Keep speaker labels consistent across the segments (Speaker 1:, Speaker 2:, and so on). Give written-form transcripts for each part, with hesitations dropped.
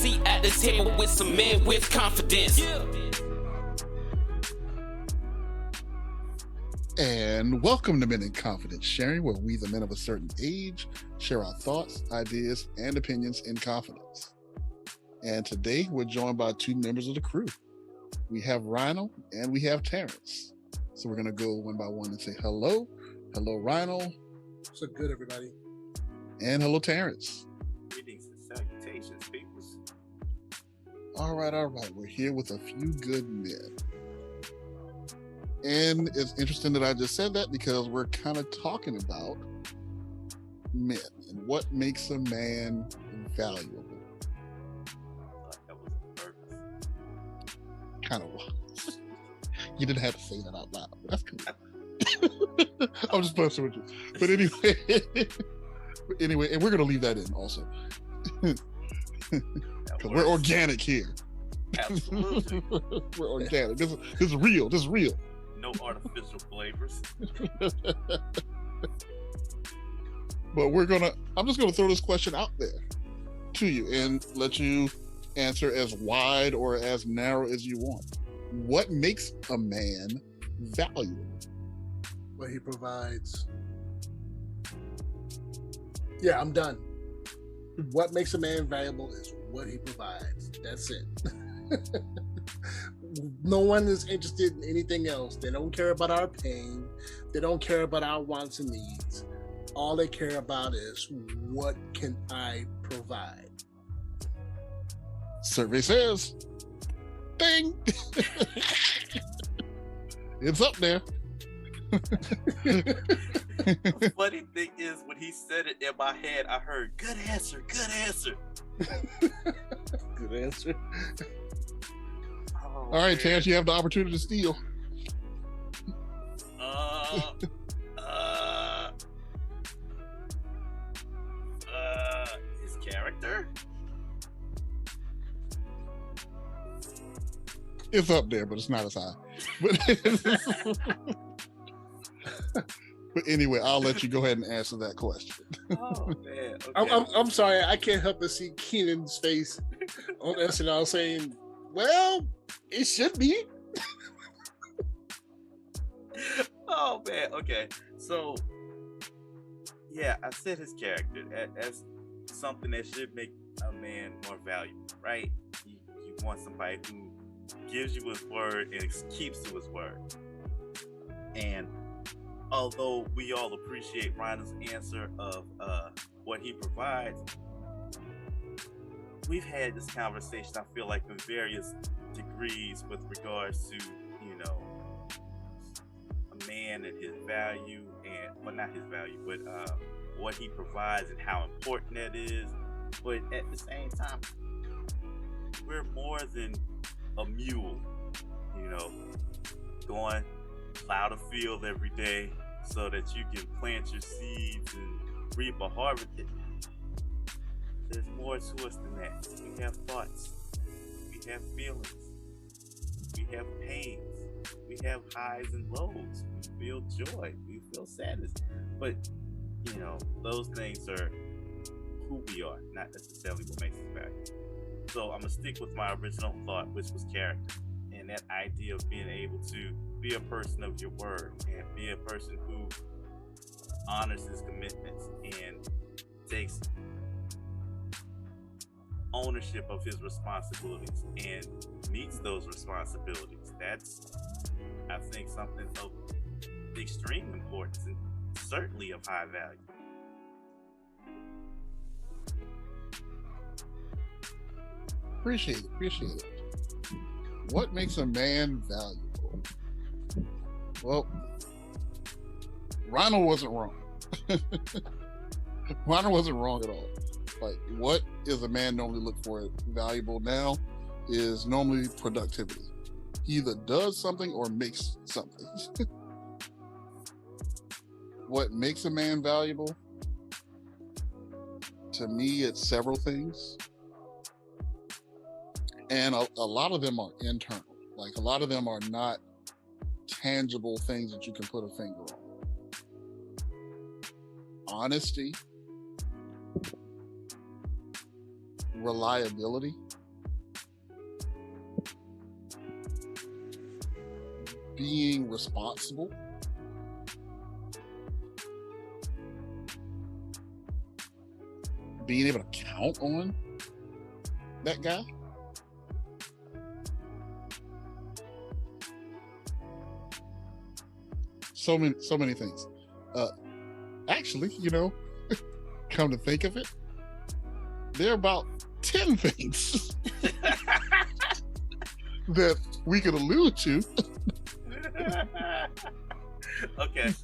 Speaker 1: seat at the table with some men with confidence.
Speaker 2: And welcome to Men in Confidence Sharing, where we, the men of a certain age, share our thoughts, ideas, and opinions in confidence. And today we're joined by two members of the crew. We have Rhino and we have Terrence. So we're going to go one by one and say hello. Hello, Rhino.
Speaker 3: So good, everybody.
Speaker 2: And hello, Terrence.
Speaker 4: Greetings and salutations, peoples.
Speaker 2: All right. We're here with a few good men. And it's interesting that I just said that because we're kind of talking about men and what makes a man valuable.
Speaker 4: That was on purpose.
Speaker 2: Kind of was. You didn't have to say that out loud, but that's cool. I'm just messing with you. But anyway, and we're gonna leave that in also. Because we're organic here.
Speaker 4: Absolutely.
Speaker 2: We're organic. This is real. This is real.
Speaker 4: No artificial flavors.
Speaker 2: But I'm just gonna throw this question out there to you and let you answer as wide or as narrow as you want. What makes a man valuable?
Speaker 3: What he provides. Yeah, I'm done. What makes a man valuable is what he provides. That's it. No one is interested in anything else. They don't care about our pain. They don't care about our wants and needs. All they care about is what can I provide.
Speaker 2: Survey says, ding! It's up there.
Speaker 4: The funny thing is, when he said it in my head, I heard, good answer, good answer.
Speaker 3: Good answer.
Speaker 4: Oh,
Speaker 2: All right, Terrence, you have the opportunity to steal.
Speaker 4: His character?
Speaker 2: It's up there, but it's not as high. But anyway, I'll let you go ahead and answer that question.
Speaker 4: Oh, man. Okay.
Speaker 3: I'm sorry. I can't help but see Keenan's face on SNL saying, well, it should be.
Speaker 4: Oh, man. Okay. So, yeah, I said his character as something that should make a man more valuable, right? You want somebody who gives you his word and keeps to his word. And although we all appreciate Rhino's answer of what he provides, we've had this conversation, I feel like, in various degrees with regards to, a man and his value, and, well, not his value, but what he provides and how important that is. But at the same time, we're more than a mule, going plow the field every day so that you can plant your seeds and reap a harvest. There's more to us than that. We have thoughts, we have feelings, we have pains, we have highs and lows, we feel joy, we feel sadness. But those things are who we are, not necessarily what makes us valuable. So I'm gonna stick with my original thought, which was character, and that idea of being able to be a person of your word and be a person who honors his commitments and takes ownership of his responsibilities and meets those responsibilities. That's, I think, something of extreme importance and certainly of high value.
Speaker 2: Appreciate it. What makes a man valuable? Well, Ronald wasn't wrong. Ronald wasn't wrong at all. Like, what is a man normally look for valuable now is normally productivity. He either does something or makes something. What makes a man valuable? To me, it's several things. And a lot of them are internal. Like, a lot of them are not tangible things that you can put a finger on. Honesty, reliability, being responsible, being able to count on that guy. So many things. Actually, come to think of it, there are about 10 things that we could allude to.
Speaker 4: Okay.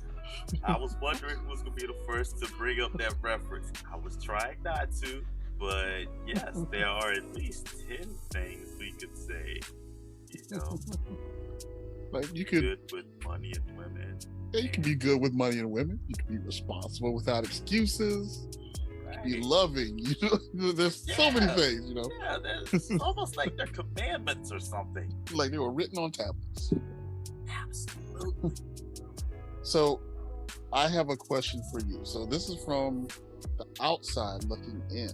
Speaker 4: I was wondering who was going to be the first to bring up that reference. I was trying not to, but yes, there are at least 10 things we could say.
Speaker 2: Like you could
Speaker 4: good with money and women.
Speaker 2: Yeah, you can be good with money and women. You can be responsible without excuses.
Speaker 4: Right.
Speaker 2: Be loving. There's so many things.
Speaker 4: Yeah, it's almost like they're commandments or something.
Speaker 2: Like they were written on tablets.
Speaker 4: Absolutely.
Speaker 2: So, I have a question for you. So this is from the outside looking in.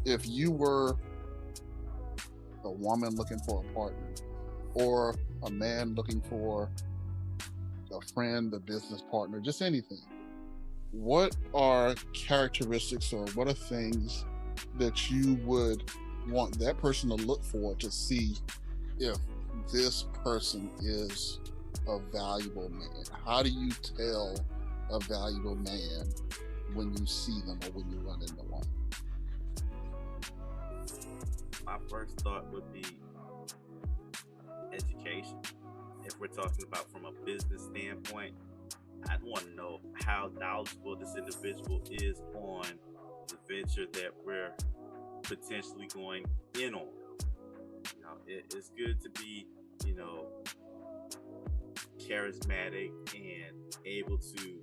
Speaker 2: If you were a woman looking for a partner, or a man looking for a friend, a business partner, just anything, what are characteristics or what are things that you would want that person to look for to see if this person is a valuable man? How do you tell a valuable man when you see them or when you run into one?
Speaker 4: My first thought would be education. If we're talking about from a business standpoint, I'd want to know how knowledgeable this individual is on the venture that we're potentially going in on. It's good to be, charismatic and able to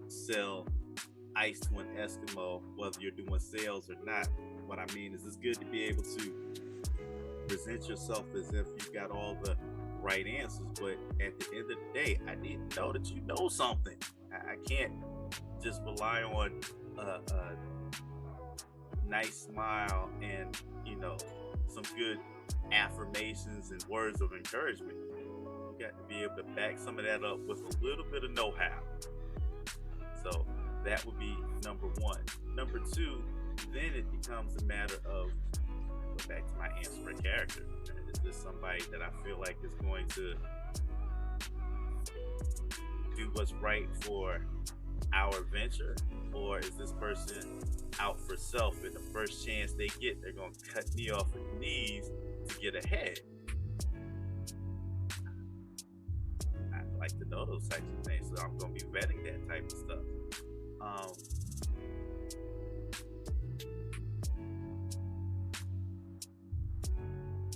Speaker 4: sell ice to an Eskimo, whether you're doing sales or not. What I mean is it's good to be able to present yourself as if you've got all the right answers, but at the end of the day, I need to know that you know something. I can't just rely on a nice smile and some good affirmations and words of encouragement. You got to be able to back some of that up with a little bit of know-how. So that would be number one. Number two, then it becomes a matter of, go back to my answer for character. Is this somebody that I feel like is going to do what's right for our venture? Or is this person out for self, and the first chance they get, they're going to cut me off at the knees to get ahead? I'd like to know those types of things, so I'm going to be vetting that type of stuff.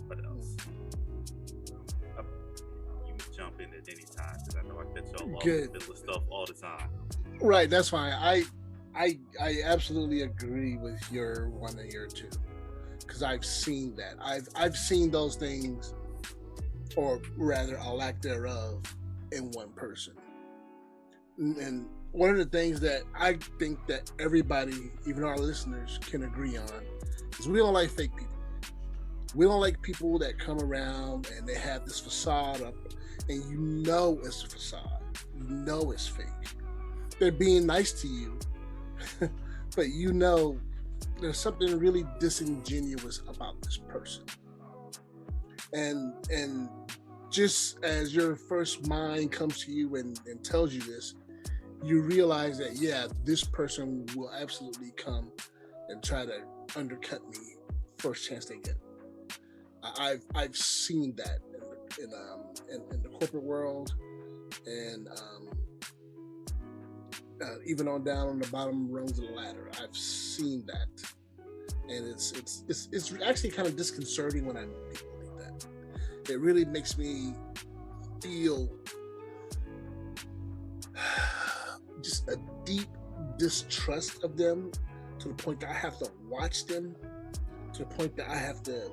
Speaker 4: What else? You can jump in at any time, because I know I catch y'all off in the middle of stuff all the time.
Speaker 3: Right, that's fine. I absolutely agree with your one and your two, because I've seen that. I've seen those things, or rather a lack thereof, in one person. And one of the things that I think that everybody, even our listeners, can agree on is we don't like fake people. We don't like people that come around and they have this facade up, and it's a facade. It's fake. They're being nice to you, but there's something really disingenuous about this person. And just as your first mind comes to you and tells you this, you realize that, yeah, this person will absolutely come and try to undercut me first chance they get. I've seen that in the corporate world, and even on down on the bottom rungs of the ladder. I've seen that, and it's actually kind of disconcerting when I meet people like that. It really makes me feel just a deep distrust of them, to the point that I have to watch them, to the point that I have to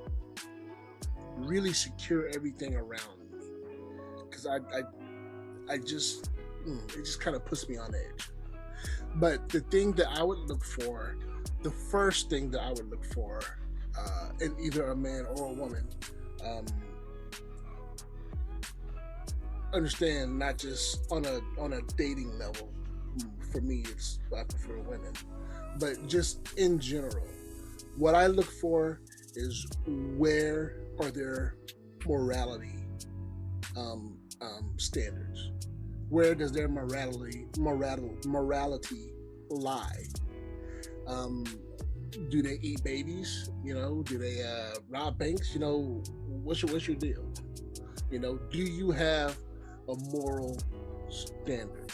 Speaker 3: really secure everything around me, because it just kind of puts me on edge. But the thing that I would look for, the first thing that I would look for in either a man or a woman, um, understand not just on a dating level. For me, it's I prefer women, but just in general, what I look for is where are their morality standards? Where does their morality lie? Um, do they eat babies? Do they rob banks? What's your deal? Do you have a moral standard?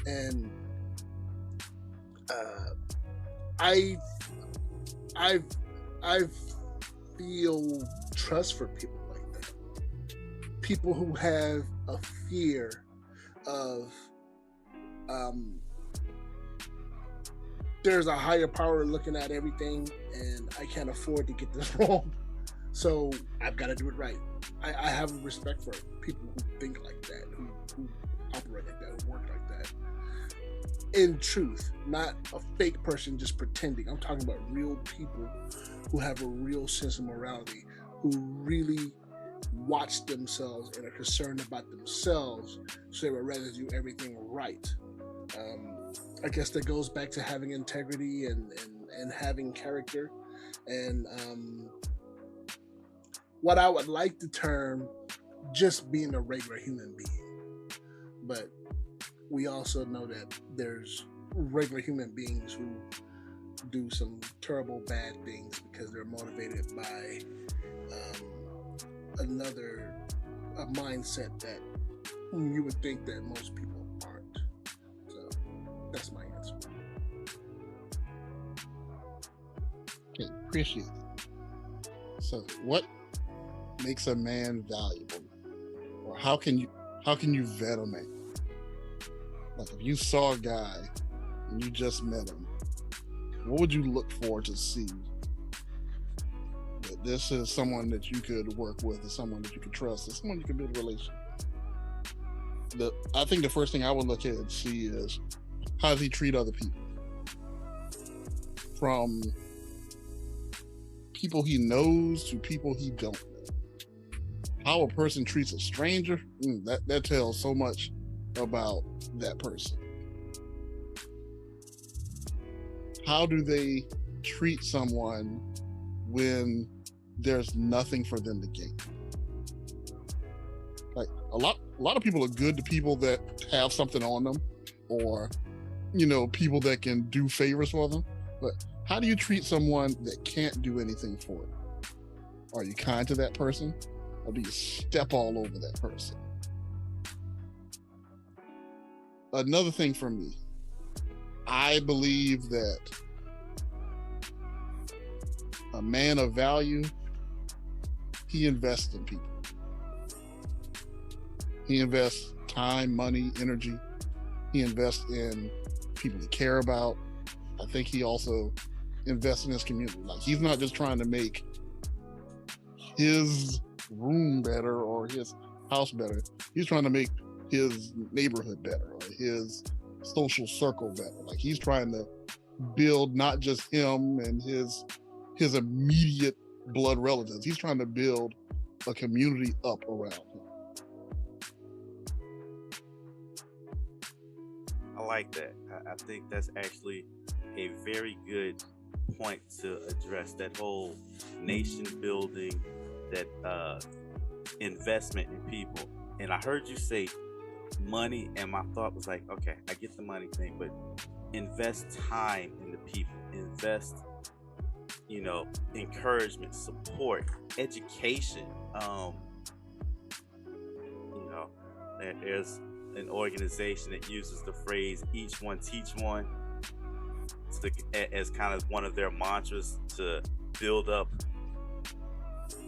Speaker 3: And I I I feel trust for people like that. People who have a fear of um, there's a higher power looking at everything, and I can't afford to get this wrong, so I've got to do it right. I have respect for people who think like that, who operate like that, who work like that. In truth, not a fake person just pretending. I'm talking about real people who have a real sense of morality, who really watch themselves and are concerned about themselves, so they would rather do everything right. I guess that goes back to having integrity and having character. And what I would like to term just being a regular human being. But we also know that there's regular human beings who do some terrible bad things because they're motivated by a mindset that you would think that most people aren't. So that's my answer.
Speaker 2: Okay, appreciate it. So, what makes a man valuable, or how can you vet a man? Like, if you saw a guy and you just met him, what would you look for to see that this is someone that you could work with, or someone that you could trust, or someone you could build a relationship? I think the first thing I would look at and see is, how does he treat other people? From people he knows to people he don't know. How a person treats a stranger, that tells so much about that person. How do they treat someone when there's nothing for them to gain? Like, a lot of people are good to people that have something on them, or people that can do favors for them. But how do you treat someone that can't do anything for you? Are you kind to that person, or do you step all over that person? Another thing for me, I believe that a man of value, he invests in people. He invests time, money, energy. He invests in people he care about. I think he also invests in his community. Like, he's not just trying to make his room better or his house better. He's trying to make his neighborhood better, or his social circle better. Like, he's trying to build not just him and his immediate blood relatives. He's trying to build a community up around him.
Speaker 4: I like that. I think that's actually a very good point to address that whole nation building, that investment in people. And I heard you say money, and my thought was like, okay, I get the money thing, but invest time in the people, invest encouragement, support, education. There's an organization that uses the phrase "each one teach one" as kind of one of their mantras to build up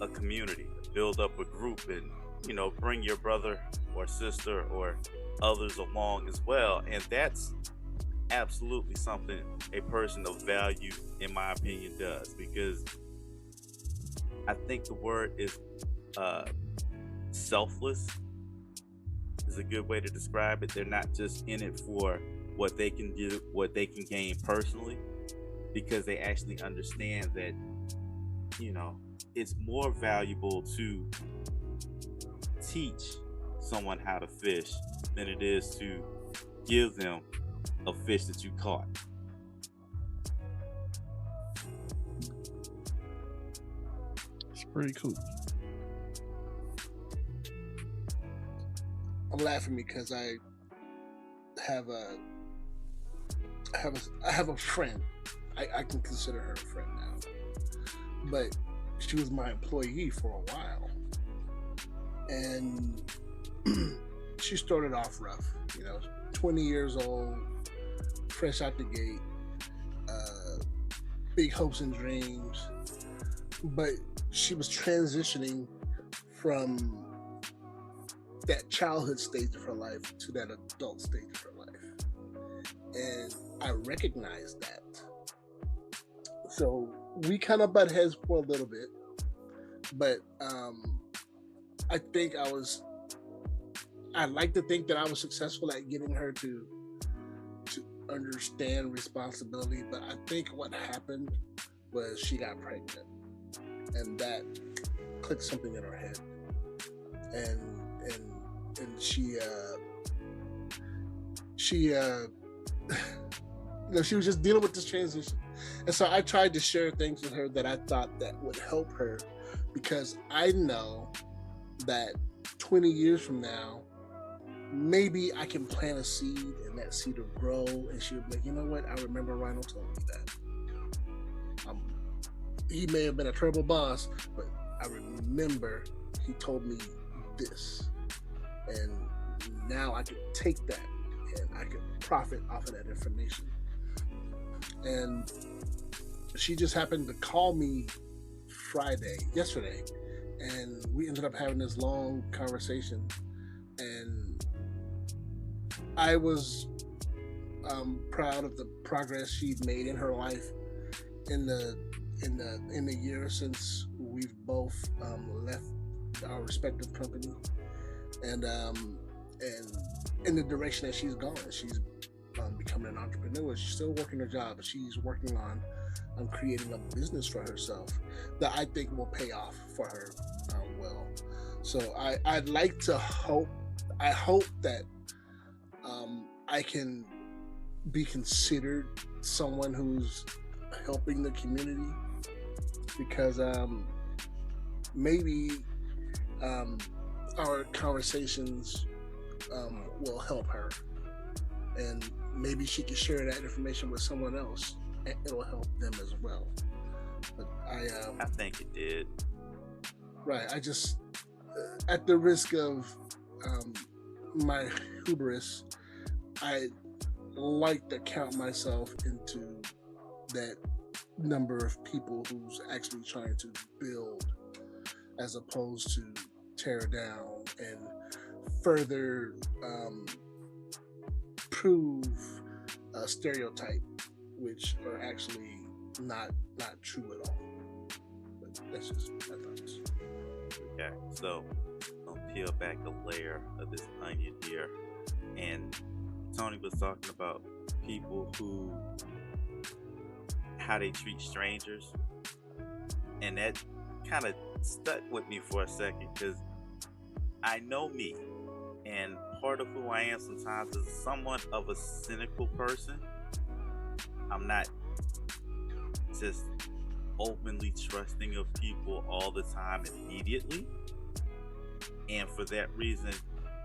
Speaker 4: a community, build up a group, and bring your brother or sister or others along as well. And that's absolutely something a person of value, in my opinion, does, because I think the word is selfless is a good way to describe it. They're not just in it for what they can do, what they can gain personally, because they actually understand that, you know, it's more valuable to teach someone how to fish than it is to give them a fish that you caught.
Speaker 2: It's pretty cool.
Speaker 3: I'm laughing because I have a friend. I can consider her a friend now, but she was my employee for a while, and she started off rough. 20 years old, fresh out the gate, big hopes and dreams, but she was transitioning from that childhood stage of her life to that adult stage of her life, and I recognized that. So we kind of butt heads for a little bit, but I think I'd like to think that I was successful at getting her to understand responsibility, but I think what happened was she got pregnant, and that clicked something in her head, and she she was just dealing with this transition. And so I tried to share things with her that I thought that would help her, because I know that 20 years from now, maybe I can plant a seed and that seed will grow, and she would be like, you know what, I remember Rhino told me that. He may have been a terrible boss, but I remember he told me this. And now I can take that and I can profit off of that information. And she just happened to call me yesterday, and we ended up having this long conversation. And I was proud of the progress she'd made in her life in the year since we've both left our respective company, and in the direction that she's gone. She's becoming an entrepreneur. She's still working her job, but she's working on creating a business for herself that I think will pay off for her well. So I'd like to hope that I can be considered someone who's helping the community, because maybe our conversations will help her, and maybe she can share that information with someone else, and it'll help them as well. But
Speaker 4: I think it did.
Speaker 3: Right. I just, at the risk of my hubris, I like to count myself into that number of people who's actually trying to build, as opposed to tear down and further prove a stereotype, which are actually not true at all. But that's just my thoughts.
Speaker 4: Okay, so I'll peel back a layer of this onion here, and Tony was talking about people how they treat strangers, and that kind of stuck with me for a second, because I know me, and part of who I am sometimes is somewhat of a cynical person. I'm not just openly trusting of people all the time immediately, and for that reason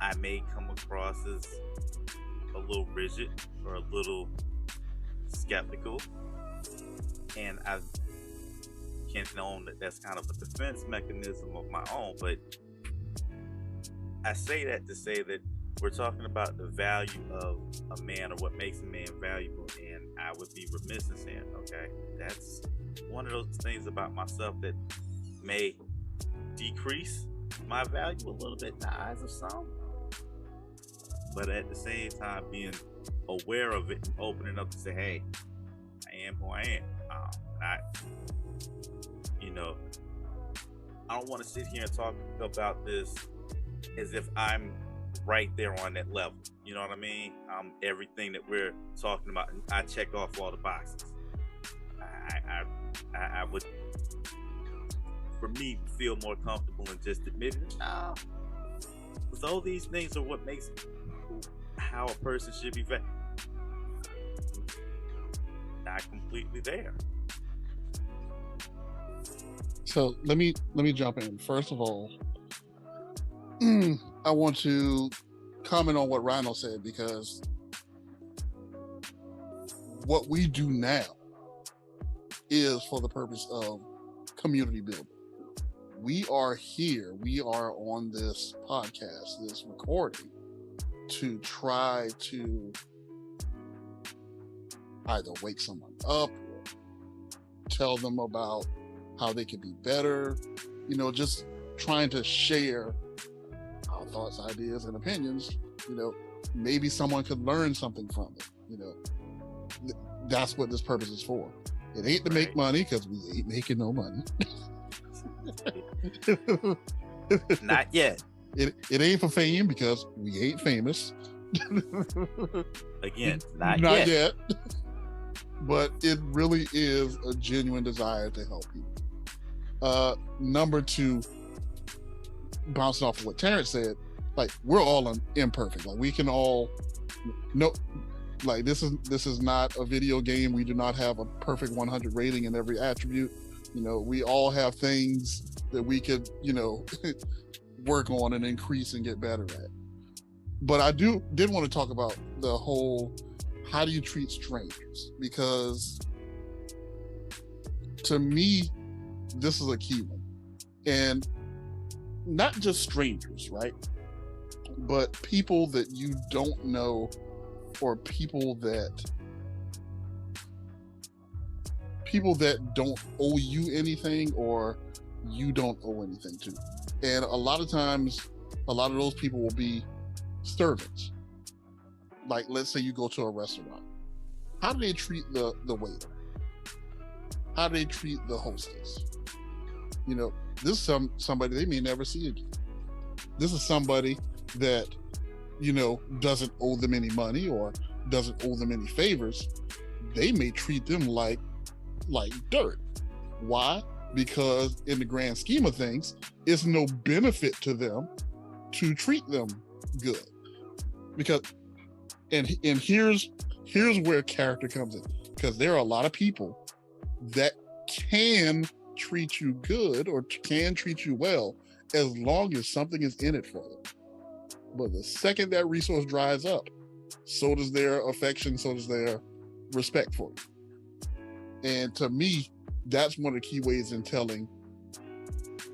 Speaker 4: I may come across as a little rigid or a little skeptical, and I can own that that's kind of a defense mechanism of my own. But I say that to say that we're talking about the value of a man, or what makes a man valuable, and I would be remiss in saying, okay, that's one of those things about myself that may decrease my value a little bit in the eyes of some, but at the same time being aware of it and opening up to say, hey, I am who I am. I don't want to sit here and talk about this as if I'm right there on that level. You know what I mean? Everything that we're talking about, I check off all the boxes. I would, for me, feel more comfortable in just admitting, no, because all these things are what makes how a person should be valued. Not completely there.
Speaker 2: So let me jump in. First of all, I want to comment on what Rhino said, because what we do now is for the purpose of community building. We are here, we are on this podcast, this recording, to try to either wake someone up, or tell them about how they can be better, just trying to share our thoughts, ideas, and opinions. Maybe someone could learn something from it. That's what this purpose is for. It ain't to make money, because we ain't making no money.
Speaker 4: Not yet.
Speaker 2: It ain't for fame, because we ain't famous.
Speaker 4: Again, not
Speaker 2: yet. But it really is a genuine desire to help people. Number two, bouncing off of what Terrence said, like, we're all imperfect. Like, we can all like, this is not a video game. We do not have a perfect 100 rating in every attribute. We all have things that we could, work on and increase and get better at. But I did want to talk about the whole, how do you treat strangers? Because to me, this is a key one. And not just strangers, right? But people that you don't know, or people that don't owe you anything, or you don't owe anything to. And a lot of times, a lot of those people will be servants. Like, let's say you go to a restaurant. How do they treat the waiter? How do they treat the hostess? This is somebody they may never see again. This is somebody that, doesn't owe them any money, or doesn't owe them any favors. They may treat them like dirt. Why? Because in the grand scheme of things, it's no benefit to them to treat them good. Because, and here's where character comes in. Because there are a lot of people that can treat you good, or can treat you well, as long as something is in it for them. But the second that resource dries up, so does their affection, so does their respect for you. And to me, that's one of the key ways in telling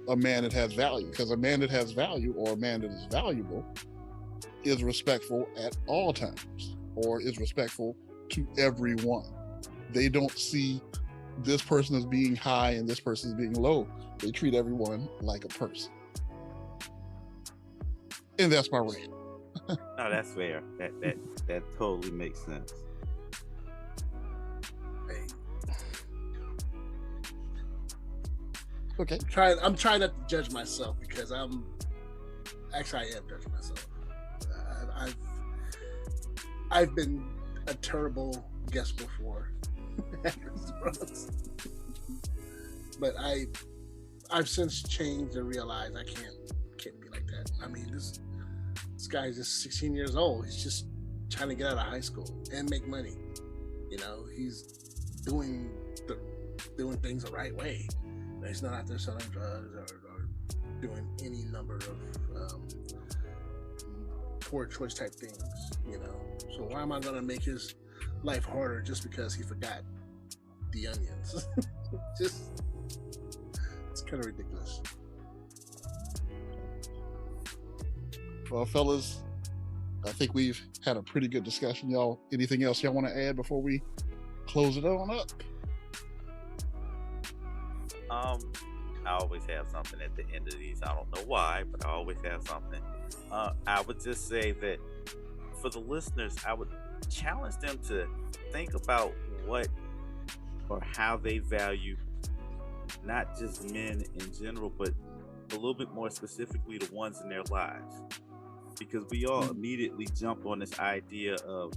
Speaker 2: a man that has value. Because a man that has value, or a man that is valuable, is respectful at all times, or is respectful to everyone. They don't see this person as being high and this person as being low. They treat everyone like a person. And that's my rant.
Speaker 4: No, that's fair. That totally makes sense.
Speaker 2: Okay.
Speaker 3: I'm trying not to judge myself, because I am judging myself. I've been a terrible guest before. But I've since changed and realized I can't be like that. I mean, this guy's just 16 years old. He's just trying to get out of high school and make money. He's doing things the right way. He's not out there selling drugs or doing any number of poor choice type things. So why am I gonna make his life harder just because he forgot the onions? It's kind of ridiculous.
Speaker 2: Well, fellas, I think we've had a pretty good discussion. Y'all, anything else y'all want to add before we close it on up?
Speaker 4: I always have something at the end of these. I don't know why, but I always have something. I would just say that for the listeners, I would challenge them to think about what or how they value not just men in general, but a little bit more specifically the ones in their lives. because we all immediately jump on this idea of,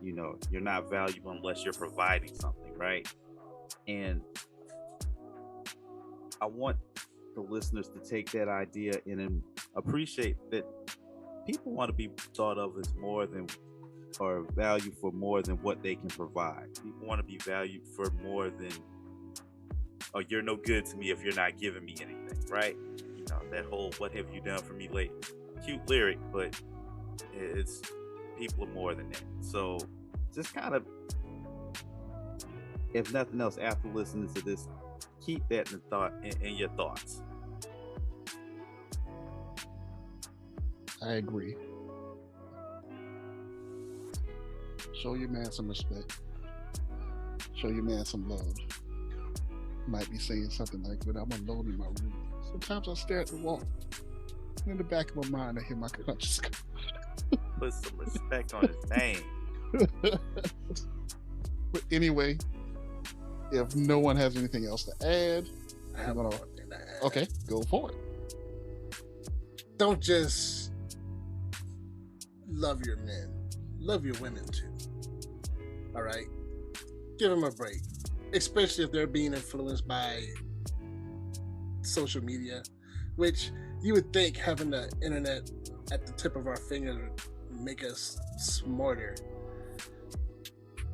Speaker 4: you're not valuable unless you're providing something, right? And I want the listeners to take that idea and appreciate that people want to be thought of as more than, or valued for more than what they can provide. People want to be valued for more than, oh, you're no good to me if you're not giving me anything, right? That whole "what have you done for me lately?" Cute lyric, but it's people are more than that. So just kind of, if nothing else, after listening to this, keep that in your thoughts.
Speaker 2: I agree. Show your man some respect. Show your man some love. Might be saying something like, "But I'm alone in my room. Sometimes I stare at the wall. In the back of my mind, I hear my conscience go."
Speaker 4: Put some respect on his name.
Speaker 2: But anyway, if no one has anything else to add,
Speaker 3: I have one thing to add.
Speaker 2: Okay, go for it.
Speaker 3: Don't just love your men, love your women too. All right, give them a break, especially if they're being influenced by social media, which you would think having the internet at the tip of our finger would make us smarter.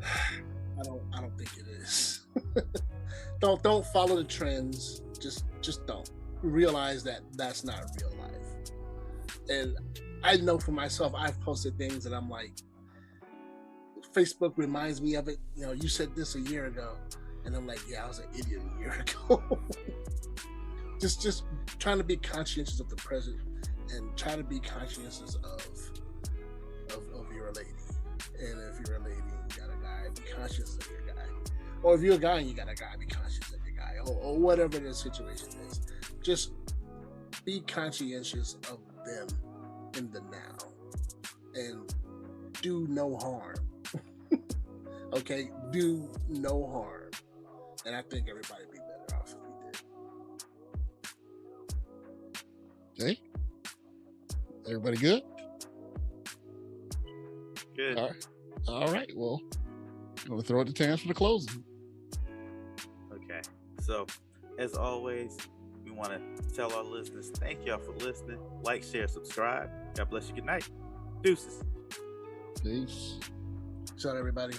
Speaker 3: I don't think it is. Don't follow the trends. Just don't. Realize that that's not real life. And I know for myself, I've posted things that I'm like, Facebook reminds me of it. You said this a year ago, and I'm like, yeah, I was an idiot a year ago. just trying to be conscientious of the present, and try to be conscientious of your lady. And if you're a lady and you got a guy, be conscious of your guy. Or if you're a guy and you got a guy, be conscious of your guy. Or whatever the situation is. Just be conscientious of them in the now. And do no harm. Okay? Do no harm. And I think everybody would be better off if we did.
Speaker 2: Okay. Everybody good?
Speaker 4: Good.
Speaker 2: All right. Well, I'm going to throw it to Terrence for the closing.
Speaker 4: Okay. So, as always, we want to tell our listeners, thank y'all for listening. Like, share, subscribe. God bless you. Good night. Deuces.
Speaker 2: Peace.
Speaker 3: Shout out, everybody.